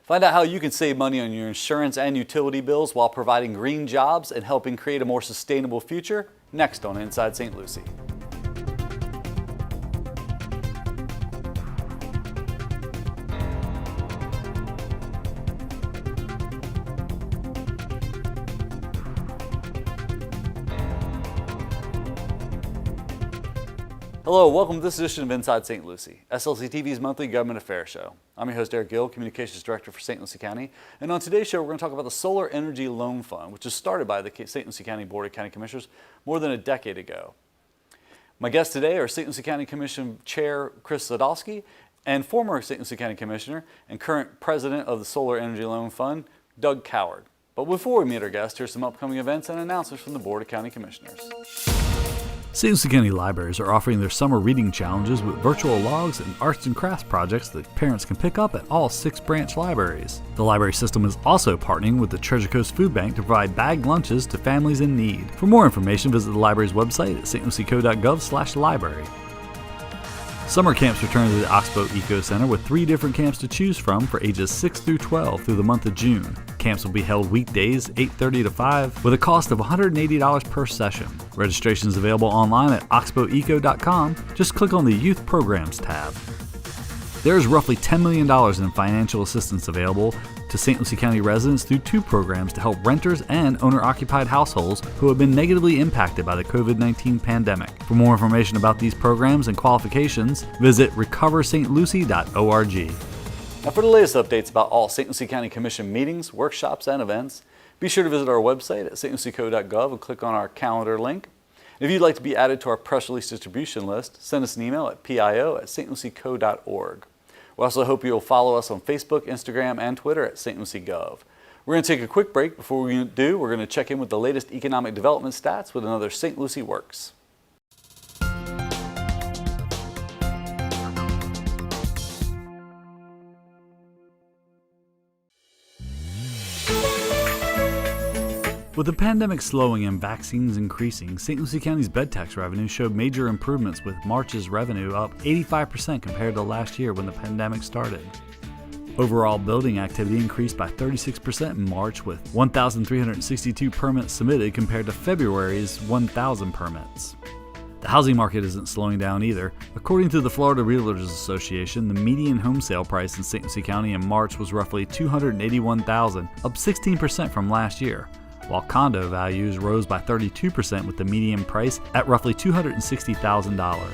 Find out how you can save money on your insurance and utility bills while providing green jobs and helping create a more sustainable future next on Inside St. Lucie. Hello, welcome to this edition of Inside St. Lucie, SLC TV's monthly government affairs show. I'm your host, Eric Gill, Communications Director for St. Lucie County. And on today's show, we're going to talk about the Solar Energy Loan Fund, which was started by the St. Lucie County Board of County Commissioners more than a decade ago. My guests today are St. Lucie County Commission Chair Chris Sadowski and former St. Lucie County Commissioner and current President of the Solar Energy Loan Fund, Doug Coward. But before we meet our guests, here's some upcoming events and announcements from the Board of County Commissioners. St. Lucie County Libraries are offering their summer reading challenges with virtual logs and arts and crafts projects that parents can pick up at all 6 branch libraries. The library system is also partnering with the Treasure Coast Food Bank to provide bagged lunches to families in need. For more information, visit the library's website at stlucieco.gov/library. Summer camps return to the Oxbow Eco Center with 3 different camps to choose from for ages 6 through 12 through the month of June. Camps will be held weekdays 8:30 to 5 with a cost of $180 per session. Registration is available online at oxboweco.com. Just click on the Youth Programs tab. There is roughly $10 million in financial assistance available to St. Lucie County residents through 2 programs to help renters and owner-occupied households who have been negatively impacted by the COVID-19 pandemic. For more information about these programs and qualifications, visit recoverstlucie.org. Now for the latest updates about all St. Lucie County Commission meetings, workshops, and events, be sure to visit our website at stlucieco.gov and click on our calendar link. If you'd like to be added to our press release distribution list, send us an email at pio@stlucieco.org. We also hope you'll follow us on Facebook, Instagram, and Twitter at St. Lucie Gov. We're going to take a quick break. Before we do, we're going to check in with the latest economic development stats with another St. Lucie Works. With the pandemic slowing and vaccines increasing, St. Lucie County's bed tax revenue showed major improvements, with March's revenue up 85% compared to last year when the pandemic started. Overall building activity increased by 36% in March, with 1,362 permits submitted compared to February's 1,000 permits. The housing market isn't slowing down either. According to the Florida Realtors Association, the median home sale price in St. Lucie County in March was roughly $281,000, up 16% from last year, while condo values rose by 32% with the median price at roughly $260,000.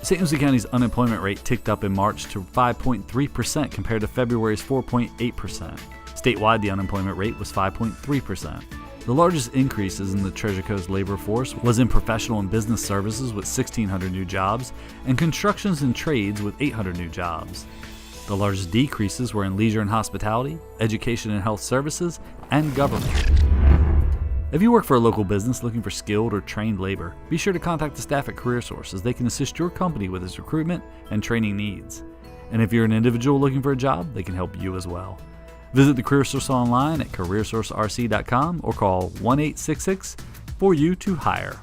St. Lucie County's unemployment rate ticked up in March to 5.3% compared to February's 4.8%. Statewide, the unemployment rate was 5.3%. The largest increases in the Treasure Coast labor force was in professional and business services with 1,600 new jobs and constructions and trades with 800 new jobs. The largest decreases were in leisure and hospitality, education and health services, and government. If you work for a local business looking for skilled or trained labor, be sure to contact the staff at CareerSource as they can assist your company with its recruitment and training needs. And if you're an individual looking for a job, they can help you as well. Visit the CareerSource online at careersourcerc.com or call 1-866-4U2-HIRE.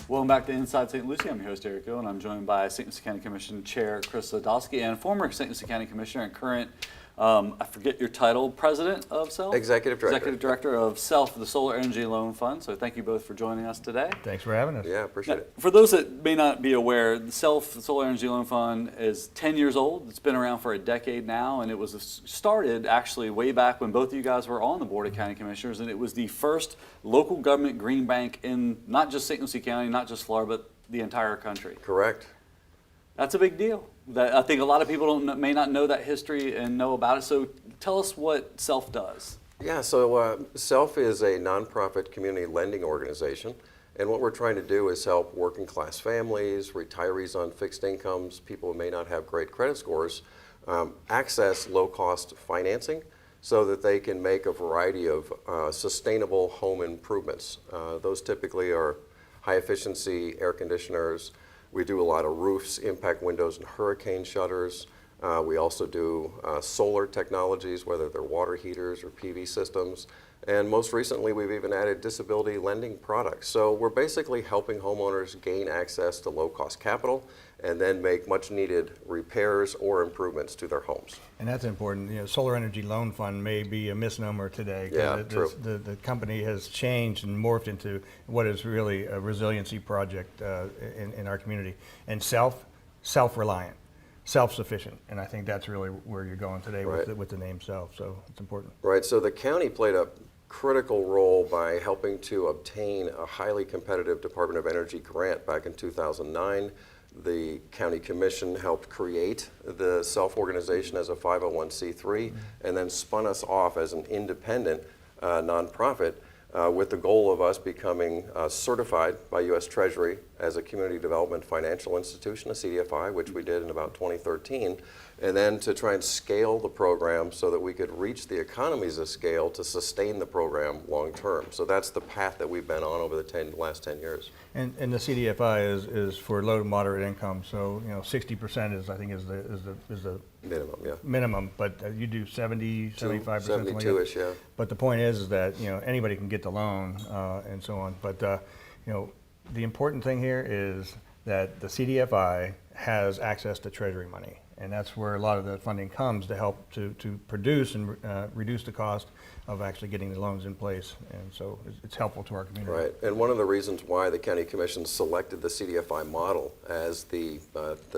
Welcome back to Inside St. Lucie. I'm your host, Eric Gill, and I'm joined by St. Lucie County Commission Chair Chris Sadowski and former St. Lucie County Commissioner and current, I forget your title, President of SELF? Executive Director. Executive Director of SELF, the Solar Energy Loan Fund. So thank you both for joining us today. Thanks for having us. Yeah, appreciate it. For those that may not be aware, the SELF, the Solar Energy Loan Fund, is 10 years old. It's been around for a decade now, and it was started actually way back when both of you guys were on the Board of County Commissioners, and it was the first local government green bank in not just St. Lucie County, not just Florida, but the entire country. Correct. That's a big deal. I think a lot of people may not know that history and know about it. So tell us what SELF does. Yeah, so SELF is a nonprofit community lending organization, and what we're trying to do is help working class families, retirees on fixed incomes, people who may not have great credit scores, access low-cost financing so that they can make a variety of sustainable home improvements. Those typically are high-efficiency air conditioners. We do a lot of roofs, impact windows, and hurricane shutters. We also do solar technologies, whether they're water heaters or PV systems. And most recently, we've even added disability lending products. So we're basically helping homeowners gain access to low-cost capital and then make much-needed repairs or improvements to their homes. And that's important. You know, Solar Energy Loan Fund may be a misnomer today. Yeah, true. The company has changed and morphed into what is really a resiliency project in our community, and self-reliant. Self-sufficient, and I think that's really where you're going today with the name self, so it's important. Right, so the county played a critical role by helping to obtain a highly competitive Department of Energy grant back in 2009. The county commission helped create the self-organization as a 501c3 and then spun us off as an independent nonprofit with the goal of us becoming certified by U.S. Treasury as a Community Development Financial Institution, a CDFI, which we did in about 2013, and then to try and scale the program so that we could reach the economies of scale to sustain the program long term. So that's the path that we've been on over the last 10 years. And the CDFI is for low to moderate income, so 60% is, I think, is the Minimum, yeah. minimum, but you do 70, 75%, something like that. 72-ish, yeah. But the point is that anybody can get the loan and so on. But the important thing here is that the CDFI has access to Treasury money, and that's where a lot of the funding comes to help to produce and reduce the cost of actually getting the loans in place, and so it's helpful to our community. Right, and one of the reasons why the county commission selected the CDFI model as the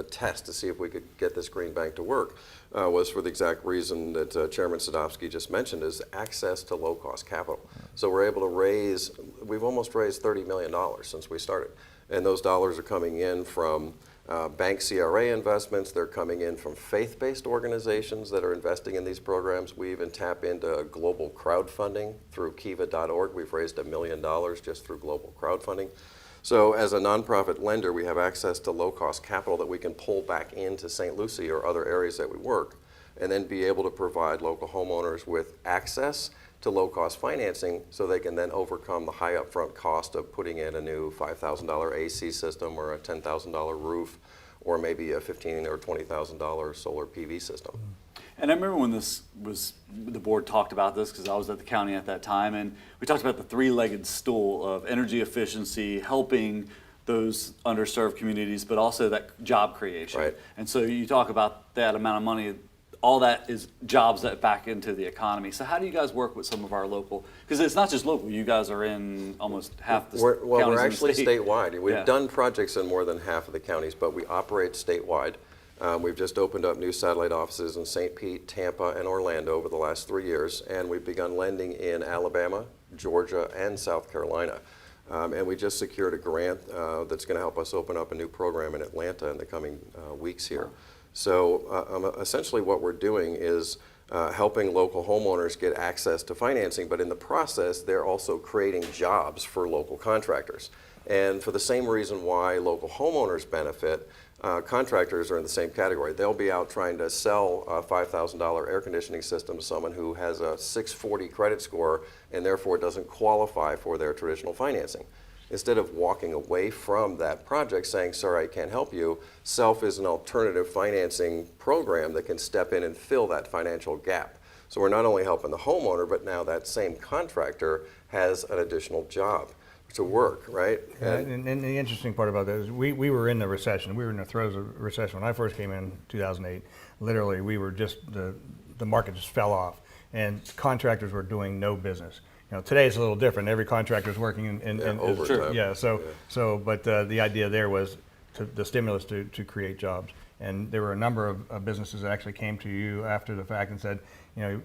test to see if we could get this green bank to work was for the exact reason that Chairman Sadowski just mentioned, is access to low-cost capital. So we're able to we've almost raised $30 million since we started, and those dollars are coming in from bank CRA investments. They're coming in from faith-based organizations that are investing in these programs. We even tap into global crowdfunding through kiva.org. We've raised $1 million just through global crowdfunding. So as a nonprofit lender, we have access to low-cost capital that we can pull back into St. Lucie or other areas that we work, and then be able to provide local homeowners with access to low-cost financing so they can then overcome the high upfront cost of putting in a new $5,000 AC system or a $10,000 roof or maybe a $15,000 or $20,000 solar PV system. And I remember when the board talked about this, because I was at the county at that time, and we talked about the three-legged stool of energy efficiency, helping those underserved communities, but also that job creation. Right. And so you talk about that amount of money, all that is jobs that back into the economy. So how do you guys work with some of our local, because it's not just local, you guys are in almost half the counties we're actually in the state. statewide. We've Yeah. done projects in more than half of the counties, but we operate statewide. We've just opened up new satellite offices in St. Pete, Tampa, and Orlando over the last 3 years, and we've begun lending in Alabama, Georgia, and South Carolina. And we just secured a grant that's going to help us open up a new program in Atlanta in the coming weeks here. So essentially what we're doing is helping local homeowners get access to financing, but in the process, they're also creating jobs for local contractors. And for the same reason why local homeowners benefit, contractors are in the same category. They'll be out trying to sell a $5,000 air conditioning system to someone who has a 640 credit score and therefore doesn't qualify for their traditional financing. Instead of walking away from that project saying, sorry, I can't help you, SELF is an alternative financing program that can step in and fill that financial gap. So we're not only helping the homeowner, but now that same contractor has an additional job to work, right? And the interesting part about that is we were in the recession. We were in the throes of recession. When I first came in 2008, literally we were just, the market just fell off and contractors were doing no business. Today it's a little different. Every contractor is working in overtime. But the idea there was the stimulus to create jobs. And there were a number of businesses that actually came to you after the fact and said,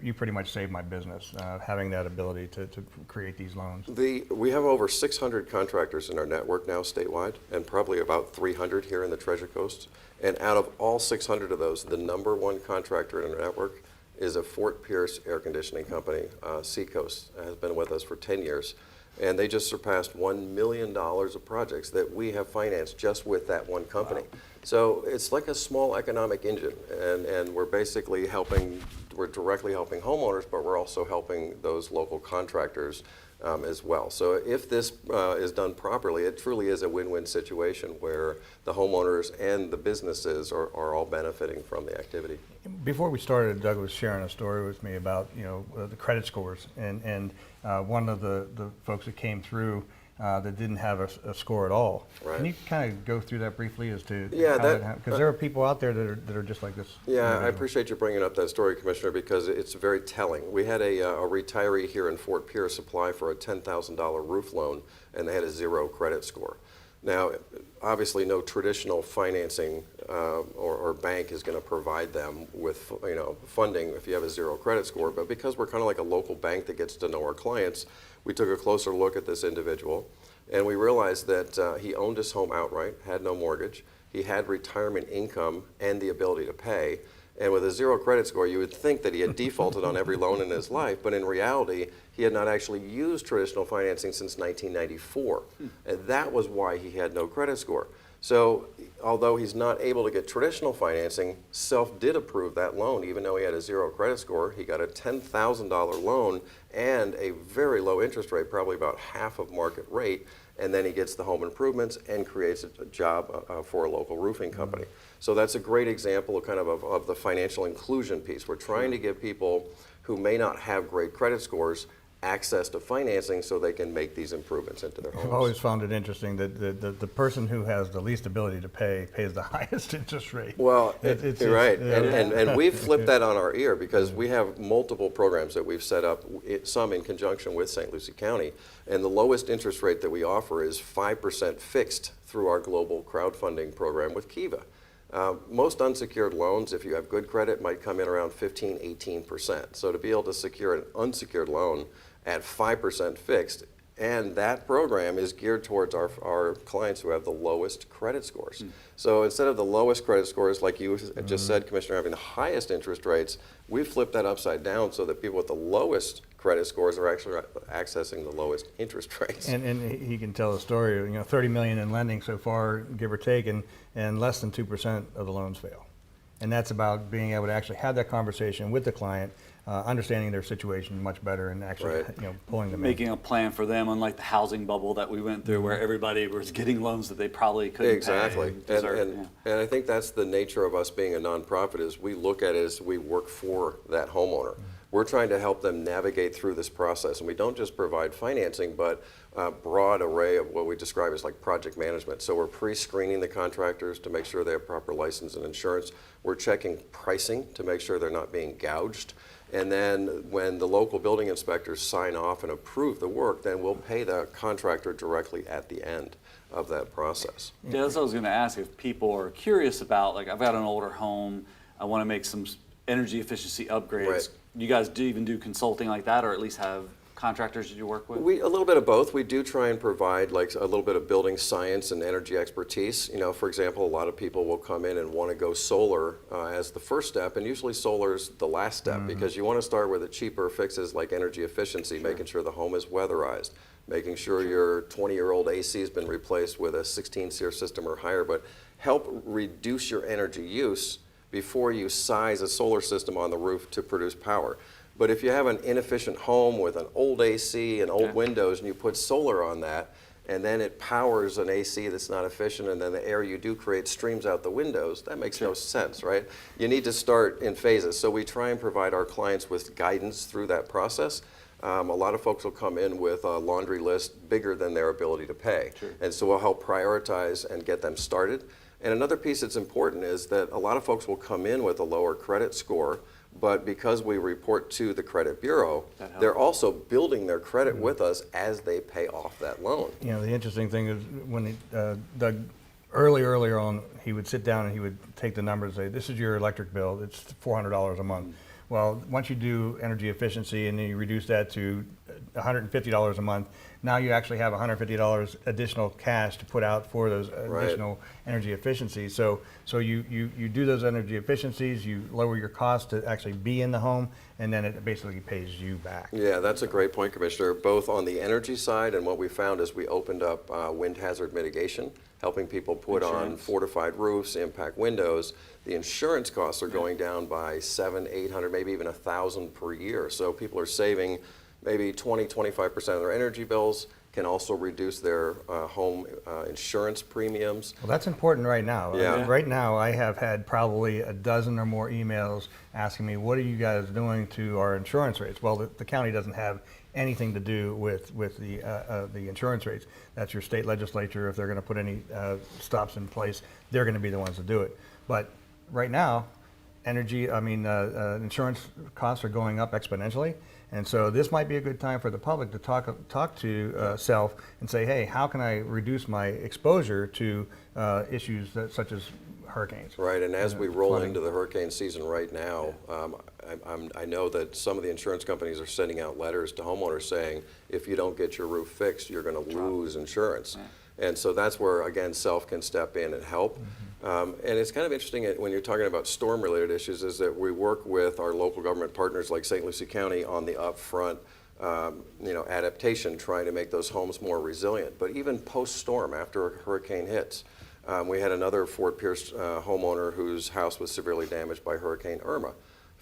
you pretty much saved my business, having that ability to create these loans. We have over 600 contractors in our network now statewide, and probably about 300 here in the Treasure Coast. And out of all 600 of those, the number one contractor in our network is a Fort Pierce air conditioning company. Seacoast has been with us for 10 years. And they just surpassed $1 million of projects that we have financed just with that one company. Wow. So it's like a small economic engine, and we're basically we're directly helping homeowners, but we're also helping those local contractors as well. So if this is done properly, it truly is a win-win situation where the homeowners and the businesses are all benefiting from the activity. Before we started, Doug was sharing a story with me about the credit scores, and one of the folks that came through that didn't have a score at all. Right. Can you kind of go through that briefly as to Yeah, how that happened? Because there are people out there that are just like this. Yeah, I individual. appreciate you bringing up that story, Commissioner, because it's very telling. We had a retiree here in Fort Pierce apply for a $10,000 roof loan, and they had a 0 credit score. Now, obviously, no traditional financing or bank is going to provide them with funding if you have a 0 credit score. But because we're kind of like a local bank that gets to know our clients, we took a closer look at this individual, and we realized that he owned his home outright, had no mortgage. He had retirement income and the ability to pay. And with a 0 credit score, you would think that he had defaulted on every loan in his life, but in reality, he had not actually used traditional financing since 1994. And that was why he had no credit score. So although he's not able to get traditional financing, Self did approve that loan. Even though he had a 0 credit score, he got a $10,000 loan and a very low interest rate, probably about half of market rate. And then he gets the home improvements and creates a job for a local roofing company. So that's a great example of the financial inclusion piece. We're trying to give people who may not have great credit scores access to financing so they can make these improvements into their homes. I've always found it interesting that the person who has the least ability to pay pays the highest interest rate. Well, you're right. Yeah. And we've flipped that on our ear because we have multiple programs that we've set up, some in conjunction with St. Lucie County. And the lowest interest rate that we offer is 5% fixed through our global crowdfunding program with Kiva. Most unsecured loans, if you have good credit, might come in around 15, 18%. So to be able to secure an unsecured loan at 5% fixed, and that program is geared towards our clients who have the lowest credit scores. So instead of the lowest credit scores, like you just said, Commissioner, having the highest interest rates, we've flipped that upside down so that people with the lowest credit scores are actually accessing the lowest interest rates. And he can tell a story, $30 million in lending so far, give or take, and less than 2% of the loans fail. And that's about being able to actually have that conversation with the client, understanding their situation much better, and actually pulling them Making a plan for them, unlike the housing bubble that we went through, where everybody was getting loans that they probably couldn't Exactly. pay. And I think that's the nature of us being a nonprofit, is we look at it as we work for that homeowner. We're trying to help them navigate through this process, and we don't just provide financing, but a broad array of what we describe as like project management. So we're pre-screening the contractors to make sure they have proper license and insurance. We're checking pricing to make sure they're not being gouged. And then when the local building inspectors sign off and approve the work, then we'll pay the contractor directly at the end of that process. Yeah, that's what I was going to ask. If people are curious about, like, I've got an older home, I want to make some energy efficiency upgrades. Right. You guys do consulting like that, or at least have contractors that you work with? A little bit of both. We do try and provide like a little bit of building science and energy expertise. For example, a lot of people will come in and want to go solar as the first step, and usually solar is the last step because you want to start with the cheaper fixes like energy efficiency, making sure the home is weatherized, making sure your 20-year-old AC has been replaced with a 16-SEER system or higher, but help reduce your energy use before you size a solar system on the roof to produce power. But if you have an inefficient home with an old AC and old windows and you put solar on that, and then it powers an AC that's not efficient, and then the air you do create streams out the windows, that makes no sense, right? You need to start in phases. So we try and provide our clients with guidance through that process. A lot of folks will come in with a laundry list bigger than their ability to pay. And so we'll help prioritize and get them started. And another piece that's important is that a lot of folks will come in with a lower credit score, but because we report to the credit bureau, they're also building their credit with us as they pay off that loan. The interesting thing is when Doug, earlier on, he would sit down and he would take the numbers and say, this is your electric bill, it's $400 a month. Well, once you do energy efficiency and then you reduce that to $150 a month. Now you actually have $150 additional cash to put out for those additional energy efficiencies. So you do those energy efficiencies, you lower your cost to actually be in the home, and then it basically pays you back. Yeah, that's a great point, Commissioner. Both on the energy side, and what we found is we opened up wind hazard mitigation, helping people put on fortified roofs, impact windows. The insurance costs are going down by $700, $800, maybe even $1,000 per year. So people are saving maybe 20-25% of their energy bills, can also reduce their home insurance premiums. Well, that's important right now. Yeah. Right now, I have had probably a dozen or more emails asking me, what are you guys doing to our insurance rates? Well, the county doesn't have anything to do with the insurance rates. That's your state legislature. If they're going to put any stops in place, they're going to be the ones to do it. But right now, insurance costs are going up exponentially. And so this might be a good time for the public to talk to SELF and say, hey, how can I reduce my exposure to issues such as hurricanes? Right, and as we roll into the hurricane season right now, I know that some of the insurance companies are sending out letters to homeowners saying, if you don't get your roof fixed, you're going to lose insurance. And so that's where, again, SELF can step in and help. And it's kind of interesting when you're talking about storm-related issues is that we work with our local government partners like St. Lucie County on the upfront adaptation, trying to make those homes more resilient. But even post-storm, after a hurricane hits, we had another Fort Pierce homeowner whose house was severely damaged by Hurricane Irma.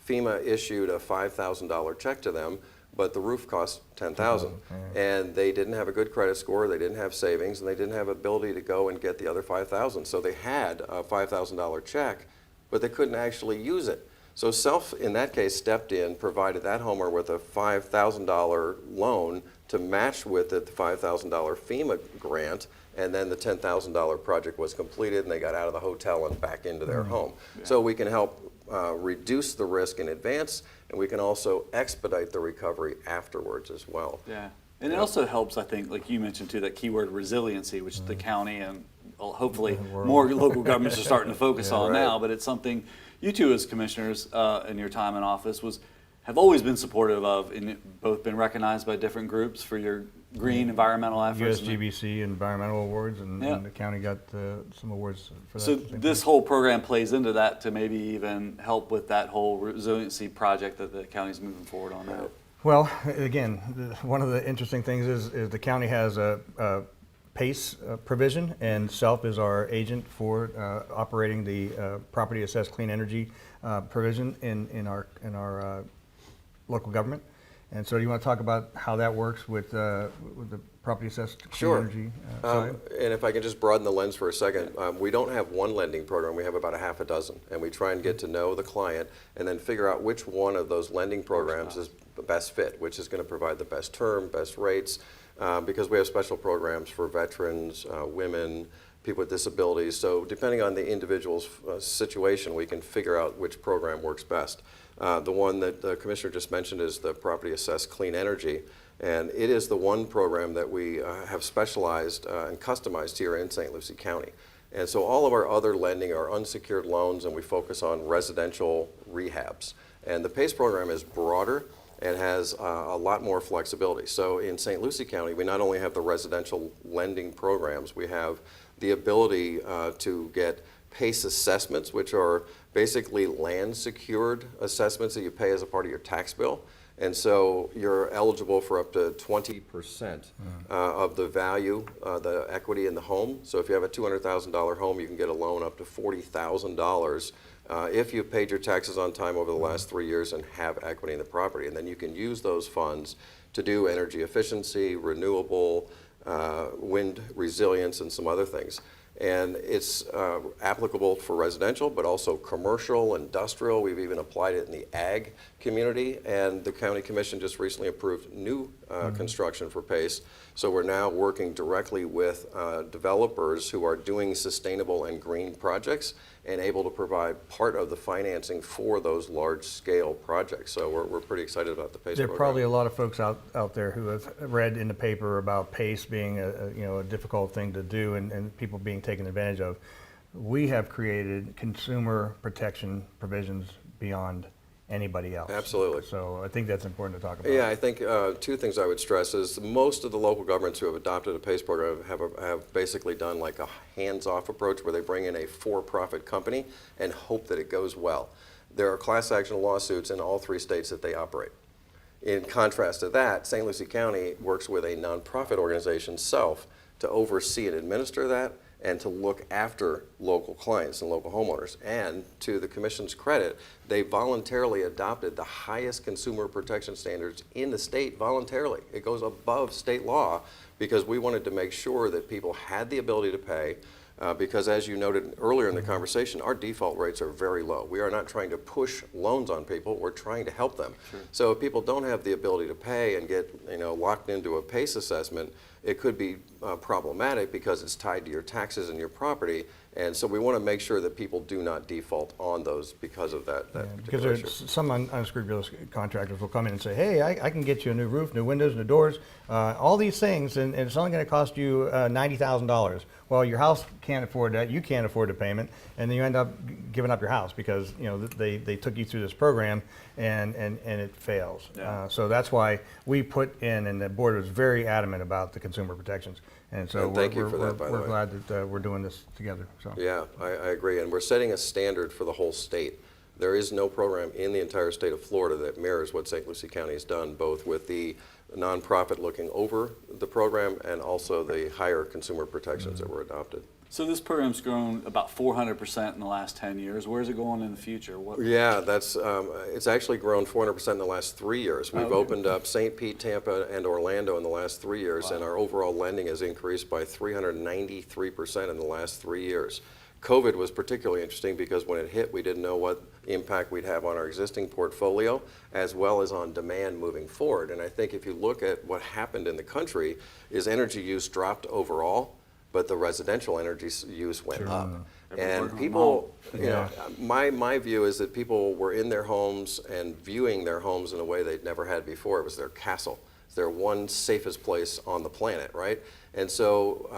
FEMA issued a $5,000 check to them, but the roof cost $10,000, and they didn't have a good credit score, they didn't have savings, and they didn't have ability to go and get the other $5,000. So they had a $5,000 check, but they couldn't actually use it. So SELF, in that case, stepped in, provided that homeowner with a $5,000 loan to match with the $5,000 FEMA grant, and then the $10,000 project was completed, and they got out of the hotel and back into their home. So we can help reduce the risk in advance, and we can also expedite the recovery afterwards as well. Yeah, and it also helps, I think, like you mentioned too, that keyword resiliency, which the county and hopefully more local governments are starting to focus on now, but it's something you two as commissioners in your time in office have always been supportive of, and both been recognized by different groups for your green environmental efforts. USGBC Environmental Awards, and the county got some awards for that. So this whole program plays into that to maybe even help with that whole resiliency project that the county's moving forward on now. Well, again, one of the interesting things is the county has a PACE provision, and SELF is our agent for operating the property assessed clean energy provision in our local government. And so, do you want to talk about how that works with the property assessed clean energy side? And if I can just broaden the lens for a second, we don't have one lending program. We have about a half a dozen, and we try and get to know the client and then figure out which one of those lending programs is the best fit, which is going to provide the best term, best rates, because we have special programs for veterans, women, people with disabilities. So depending on the individual's situation, we can figure out which program works best. The one that the Commissioner just mentioned is the Property Assessed Clean Energy, and it is the one program that we have specialized and customized here in St. Lucie County. And so all of our other lending are unsecured loans, and we focus on residential rehabs. And the PACE program is broader and has a lot more flexibility. So in St. Lucie County, we not only have the residential lending programs, we have the ability to get PACE assessments, which are basically land secured assessments that you pay as a part of your tax bill. And so you're eligible for up to 20% of the value, the equity in the home. So if you have a $200,000 home, you can get a loan up to $40,000 if you've paid your taxes on time over the last 3 years and have equity in the property. And then you can use those funds to do energy efficiency, renewable, wind resilience, and some other things. And it's applicable for residential, but also commercial, industrial. We've even applied it in the ag community, and the County Commission just recently approved new construction for PACE. So we're now working directly with developers who are doing sustainable and green projects and able to provide part of the financing for those large-scale projects. So we're pretty excited about the PACE There are program. probably a lot of folks out there who have read in the paper about PACE being a difficult thing to do and people being taken advantage of. We have created consumer protection provisions beyond anybody else. Absolutely. So I think that's important to talk about. Yeah, I think two things I would stress is most of the local governments who have adopted a PACE program have basically done like a hands-off approach where they bring in a for-profit company and hope that it goes well. There are class action lawsuits in all 3 states that they operate. In contrast to that, St. Lucie County works with a nonprofit organization, SELF, to oversee and administer that and to look after local clients and local homeowners. And to the Commission's credit, they voluntarily adopted the highest consumer protection standards in the state voluntarily. It goes above state law because we wanted to make sure that people had the ability to pay because as you noted earlier in the conversation, our default rates are very low. We are not trying to push loans on people, we're trying to help them. Sure. So if people don't have the ability to pay and get locked into a PACE assessment, it could be problematic because it's tied to your taxes and your property. And so we want to make sure that people do not default on those because of that. Because there's some unscrupulous contractors will come in and say, hey, I can get you a new roof, new windows, new doors, all these things, and it's only going to cost you $90,000. Well, your house can't afford that, you can't afford the payment, and then you end up giving up your house because they took you through this program and it fails. Yeah. So that's why we put in, and the board was very adamant about the consumer protections. And so thank you for that, by the way. We're glad that we're doing this together. So. Yeah, I agree. And we're setting a standard for the whole state. There is no program in the entire state of Florida that mirrors what St. Lucie County has done, both with the nonprofit looking over the program and also the higher consumer protections that were adopted. So this program's grown about 400% in the last 10 years. Where's it going in the future? Yeah, it's actually grown 400% in the last 3 years. We've opened up St. Pete, Tampa, and Orlando in the last 3 years, and our overall lending has increased by 393% in the last 3 years. COVID was particularly interesting because when it hit, we didn't know what impact we'd have on our existing portfolio as well as on demand moving forward. And I think if you look at what happened in the country is energy use dropped overall, but the residential energy use went up. And people, my view is that people were in their homes and viewing their homes in a way they'd never had before. It was their castle. It's their one safest place on the planet, right? And so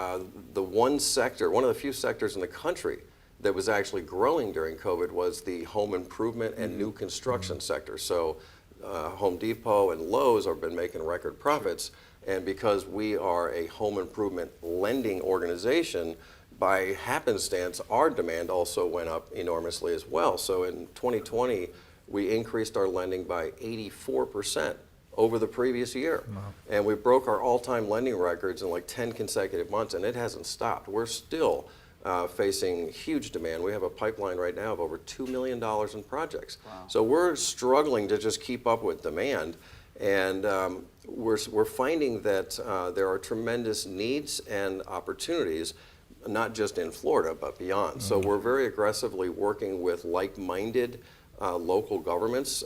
the one of the few sectors in the country that was actually growing during COVID was the home improvement and new construction sector. So Home Depot and Lowe's have been making record profits. And because we are a home improvement lending organization, by happenstance, our demand also went up enormously as well. So in 2020, we increased our lending by 84% over the previous year. Wow. And we broke our all-time lending records in like 10 consecutive months, and it hasn't stopped. We're still facing huge demand. We have a pipeline right now of over $2 million in projects. Wow. So we're struggling to just keep up with demand. And we're finding that there are tremendous needs and opportunities, not just in Florida, but beyond. Mm-hmm. So we're very aggressively working with like-minded local governments.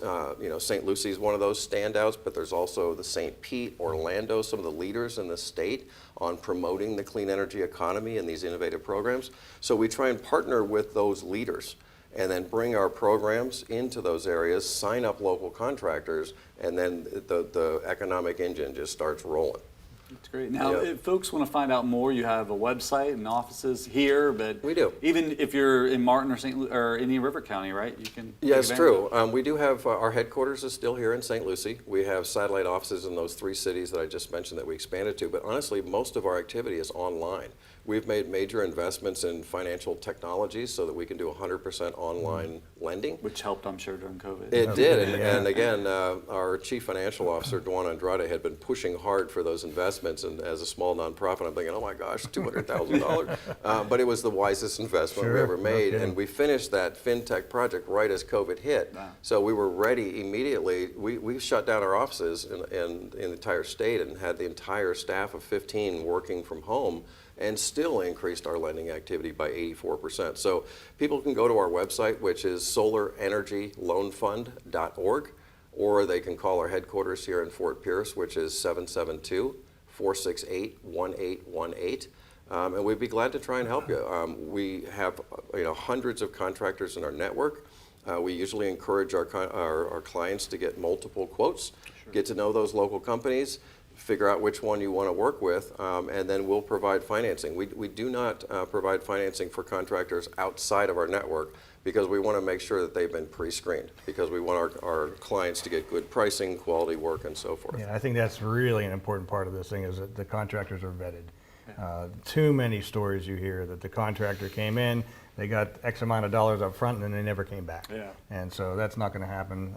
St. Lucie is one of those standouts, but there's also the St. Pete, Orlando, some of the leaders in the state on promoting the clean energy economy and these innovative programs. So we try and partner with those leaders and then bring our programs into those areas, sign up local contractors, and then the economic engine just starts rolling. That's great. Now, if folks want to find out more, you have a website and offices here, but we do. Even if you're in Martin or St. or Indian River County, right? You can. Yeah, it's true. We do have our headquarters is still here in St. Lucie. We have satellite offices in those 3 cities that I just mentioned that we expanded to. But honestly, most of our activity is online. We've made major investments in financial technologies so that we can do 100% online lending. Which helped, I'm sure, during COVID. It did, and again, our chief financial officer, Duane Andrade, had been pushing hard for those investments, and as a small nonprofit, I'm thinking, oh my gosh, $200,000. But it was the wisest investment we ever made, and we finished that FinTech project right as COVID hit. Wow. So we were ready immediately. We shut down our offices in the entire state and had the entire staff of 15 working from home, and still increased our lending activity by 84%. So people can go to our website, which is solarenergyloanfund.org, or they can call our headquarters here in Fort Pierce, which is 772-468-1818. And we'd be glad to try and help you. We have hundreds of contractors in our network. We usually encourage our clients to get multiple quotes, get to know those local companies, figure out which one you want to work with, and then we'll provide financing. We do not provide financing for contractors outside of our network because we want to make sure that they've been pre-screened, because we want our clients to get good pricing, quality work, and so forth. Yeah, I think that's really an important part of this thing is that the contractors are vetted. Too many stories you hear that the contractor came in, they got X amount of dollars up front, and then they never came back. Yeah. And so that's not going to happen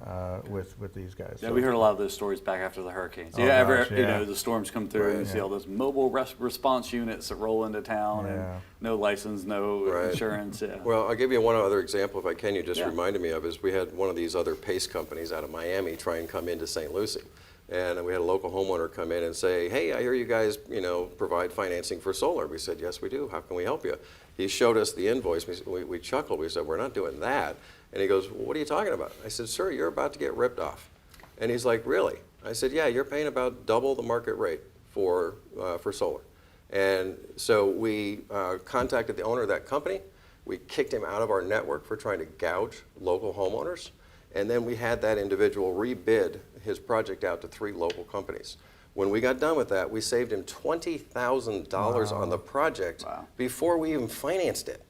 with these guys. Yeah, So- we heard a lot of those stories back after the hurricanes. Oh, Yeah, gosh, you yeah. know, the storms come through and you see all those mobile response units that roll into town and Yeah. no license, no Right. insurance. Yeah. Well, I'll give you one other example, if I can, you just Yeah. reminded me of, is we had one of these other paste companies out of Miami try and come into St. Lucie. And we had a local homeowner come in and say, hey, I hear you guys, provide financing for solar. We said, yes, we do. How can we help you? He showed us the invoice. We chuckled. We said, we're not doing that. And he goes, well, what are you talking about? I said, sir, you're about to get ripped off. And he's like, really? I said, yeah, you're paying about double the market rate for solar. And so we contacted the owner of that company. We kicked him out of our network for trying to gouge local homeowners. And then we had that individual rebid his project out to 3 local companies. When we got done with that, we saved him $20,000 on the project before we even financed it.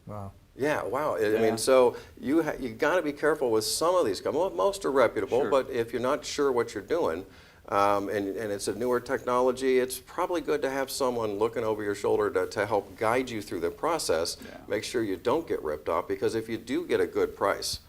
Wow. Yeah, wow. I mean, so you got to be careful with some of these companies. Well, most are reputable, but if you're not sure what you're doing, and it's a newer technology, it's probably good to have someone looking over your shoulder to help guide you through the process. Make sure you don't get ripped off, because if you do get a good price,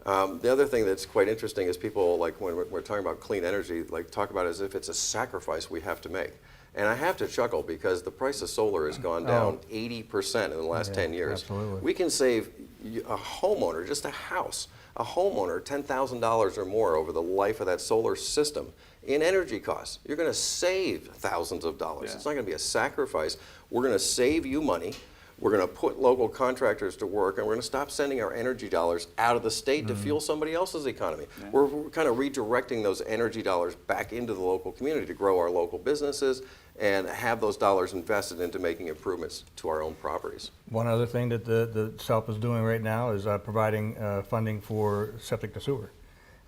the other thing that's quite interesting is people, like when we're talking about clean energy, like talk about it as if it's a sacrifice we have to make. And I have to chuckle because the price of solar has gone down 80% in the last 10 years. Absolutely. We can save a homeowner, just a house, a homeowner $10,000 or more over the life of that solar system in energy costs. You're going to save thousands of dollars. It's not going to be a sacrifice. We're going to save you money. We're going to put local contractors to work, and we're going to stop sending our energy dollars out of the state to fuel somebody else's economy. We're kind of redirecting those energy dollars back into the local community to grow our local businesses and have those dollars invested into making improvements to our own properties. One other thing that the SELP is doing right now is providing funding for septic to sewer.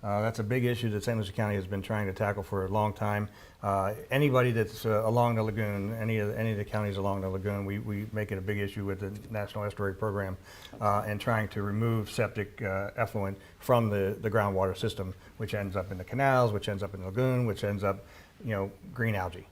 That's a big issue that St. Lucie County has been trying to tackle for a long time. Anybody that's along the lagoon, any of the counties along the lagoon, we make it a big issue with the National Estuary Program and trying to remove septic effluent from the groundwater system, which ends up in the canals, which ends up in the lagoon, which ends up, green algae.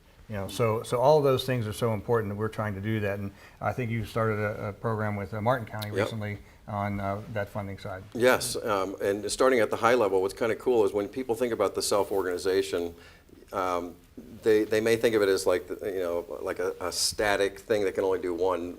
So all of those things are so important that we're trying to do that. And I think you started a program with Martin County recently on that funding side. Yes, and starting at the high level, what's kind of cool is when people think about the self-organization, they may think of it as like a static thing that can only do one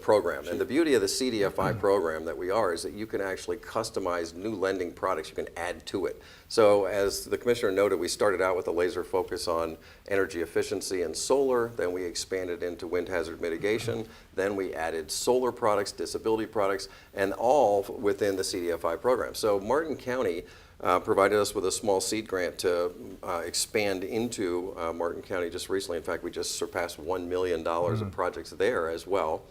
program. And the beauty of the CDFI program that we are is that you can actually customize new lending products you can add to it. So as the commissioner noted, we started out with a laser focus on energy efficiency and solar, then we expanded into wind hazard mitigation, then we added solar products, disability products, and all within the CDFI program. So Martin County provided us with a small seed grant to expand into Martin County just recently. In fact, we just surpassed $1 million of projects there as well.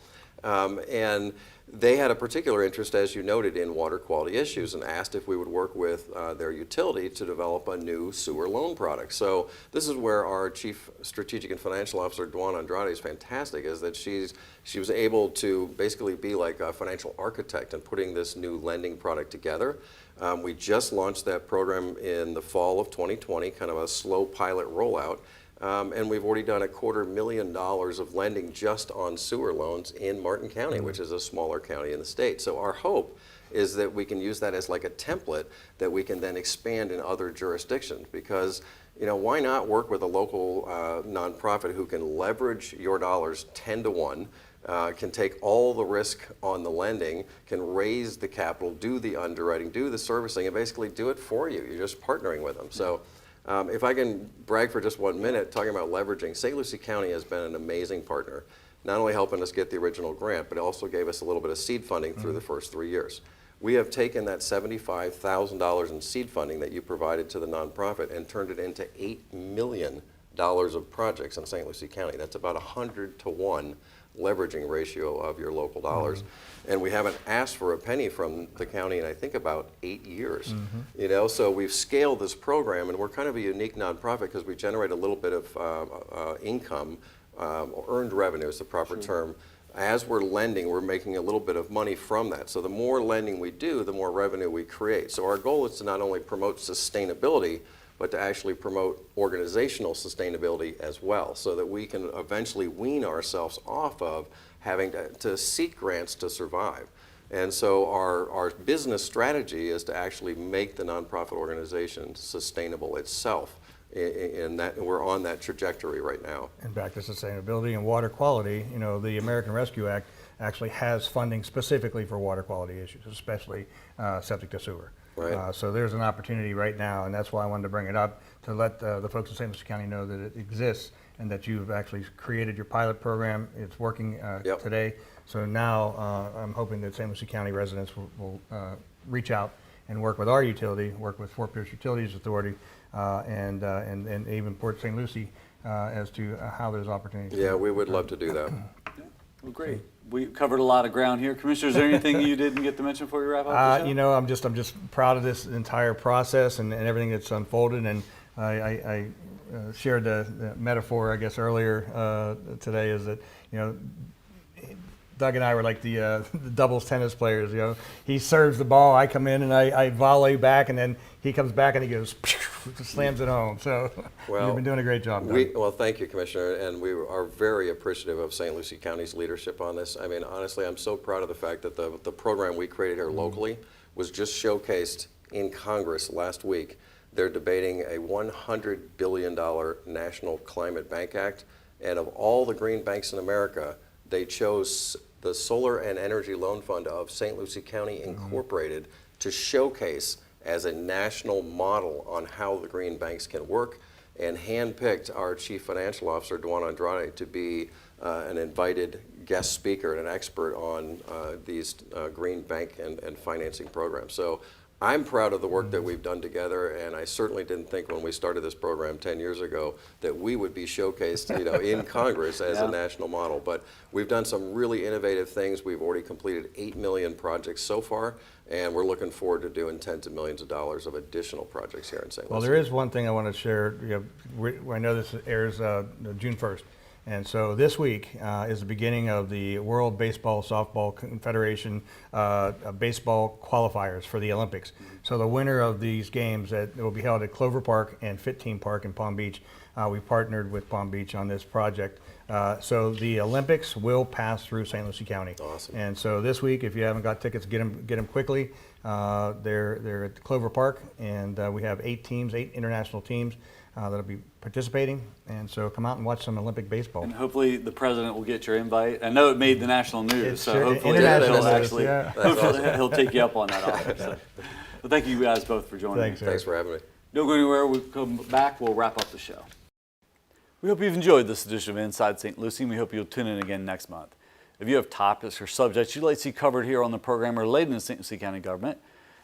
And they had a particular interest, as you noted, in water quality issues and asked if we would work with their utility to develop a new sewer loan product. So this is where our Chief Strategic and Financial Officer, Dwan Andrade, is fantastic, is that she was able to basically be like a financial architect in putting this new lending product together. We just launched that program in the fall of 2020, kind of a slow pilot rollout. And we've already done $250,000 of lending just on sewer loans in Martin County, which is a smaller county in the state. So our hope is that we can use that as like a template that we can then expand in other jurisdictions, because why not work with a local nonprofit who can leverage your dollars 10 to 1, can take all the risk on the lending, can raise the capital, do the underwriting, do the servicing, and basically do it for you. You're just partnering with them. So if I can brag for just 1 minute, talking about leveraging, St. Lucie County has been an amazing partner, not only helping us get the original grant, but also gave us a little bit of seed funding through the first 3 years. We have taken that $75,000 in seed funding that you provided to the nonprofit and turned it into $8 million of projects in St. Lucie County. That's about 100 to 1 leveraging ratio of your local dollars. And we haven't asked for a penny from the county in I think about 8 years. So we've scaled this program, and we're kind of a unique nonprofit because we generate a little bit of income, or earned revenue is the proper term, as we're lending, we're making a little bit of money from that. So the more lending we do, the more revenue we create. So our goal is to not only promote sustainability, but to actually promote organizational sustainability as well, so that we can eventually wean ourselves off of having to seek grants to survive. And so our business strategy is to actually make the nonprofit organization sustainable itself. In that, we're on that trajectory right now. And back to sustainability and water quality, the American Rescue Act actually has funding specifically for water quality issues, especially septic to sewer. Right. So there's an opportunity right now, and that's why I wanted to bring it up, to let the folks in St. Lucie County know that it exists and that you've actually created your pilot program. It's working Yep. today. So now I'm hoping that St. Lucie County residents will reach out and work with our utility, work with Fort Pierce Utilities Authority, and even Port St. Lucie as to how there's opportunities. Yeah, we would love to do that. Well, great. We covered a lot of ground here. Commissioner, is there anything you didn't get to mention before we wrap up the show? I'm just proud of this entire process and everything that's unfolded. And I shared the metaphor, I guess, earlier today, is that Doug and I were like the doubles tennis players. He serves the ball, I come in and I volley back, and then he comes back and he goes, slams it home. So you've been doing a great job, Doug. Well, thank you, Commissioner, and we are very appreciative of St. Lucie County's leadership on this. I mean, honestly, I'm so proud of the fact that the program we created here locally was just showcased in Congress last week. They're debating a $100 billion National Climate Bank Act, and of all the green banks in America, they chose the Solar and Energy Loan Fund of St. Lucie County Incorporated to showcase as a national model on how the green banks can work, and handpicked our Chief Financial Officer, Dwan Andrade, to be an invited guest speaker and an expert on these green bank and financing programs. So I'm proud of the work that we've done together, and I certainly didn't think when we started this program 10 years ago that we would be showcased, in Congress as a national model. But we've done some really innovative things. We've already completed 8 million projects so far, and we're looking forward to doing tens of millions of dollars of additional projects here in St. Louis. Well, there is one thing I want to share. I know this airs June 1st. And so this week is the beginning of the World Baseball Softball Confederation baseball qualifiers for the Olympics. So the winner of these games that will be held at Clover Park and Fit Team Park in Palm Beach. We partnered with Palm Beach on this project. So the Olympics will pass through St. Lucie County. Awesome. And so this week, if you haven't got tickets, get them quickly. They're at Clover Park, and we have 8 international teams that'll be participating, and so come out and watch some Olympic baseball. And hopefully the president will get your invite. I know it made the national news, so sure, hopefully he'll take you up on that offer. So. Well, thank you guys both for joining me. Thanks for having me. Don't go anywhere. We'll come back. We'll wrap up the show. We hope you've enjoyed this edition of Inside St. Lucie, and we hope you'll tune in again next month. If you have topics or subjects you'd like to see covered here on the program related to St. Lucie County government,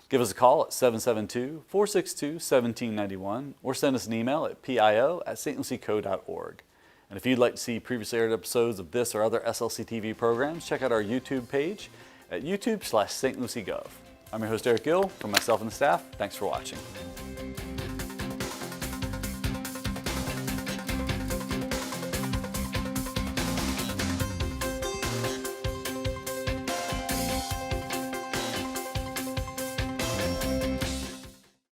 give us a call at 772-462-1791 or send us an email at pio@stlucieco.org. And if you'd like to see previously aired episodes of this or other SLC TV programs, check out our YouTube page at youtube.com/stluciegov. I'm your host, Eric Gill. For myself and the staff, thanks for watching.